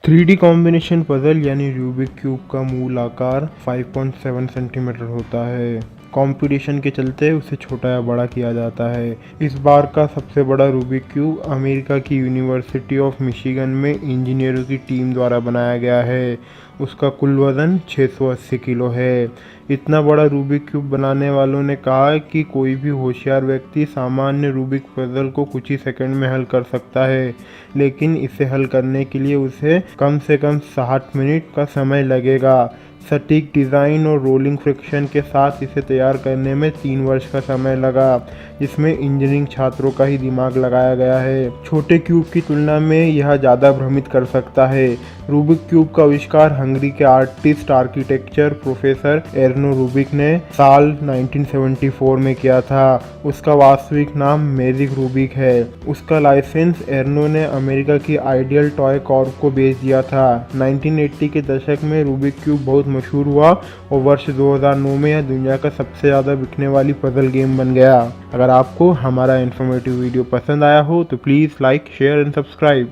3D combination puzzle यानी Rubik cube का मूल आकार 5.7 सेंटीमीटर होता है। कंपटीशन के चलते उसे छोटा या बड़ा किया जाता है। इस बार का सबसे बड़ा रूबिक क्यूब अमेरिका की यूनिवर्सिटी ऑफ मिशिगन में इंजीनियरों की टीम द्वारा बनाया गया है। उसका कुल वजन 680 किलो है। इतना बड़ा रूबिक क्यूब बनाने वालों ने कहा कि कोई भी होशियार व्यक्ति सामान्य रूबिक पजल को कुछ ही सेकंड में हल कर सकता है, लेकिन इसे हल करने के लिए उसे कम से कम 60 मिनट का समय लगेगा। सटीक डिज़ाइन और रोलिंग फ्रिक्शन के साथ इसे तैयार करने में 3 वर्ष का समय लगा, जिसमें इंजीनियरिंग छात्रों का ही दिमाग लगाया गया है। छोटे क्यूब की तुलना में यह ज़्यादा भ्रमित कर सकता है। रूबिक क्यूब का आविष्कार हंगरी के आर्टिस्ट आर्किटेक्चर प्रोफेसर एर्नो रूबिक ने साल 1974 में किया था। उसका वास्तविक नाम मैजिक रूबिक है। उसका लाइसेंस एर्नो ने अमेरिका की आइडियल टॉय कॉर्प को बेच दिया था। 1980 के दशक में रूबिक क्यूब बहुत मशहूर हुआ और वर्ष 2009 में यह दुनिया का सबसे ज़्यादा बिकने वाली पजल गेम बन गया। अगर आपको हमारा इन्फॉर्मेटिव वीडियो पसंद आया हो तो please like, share and subscribe.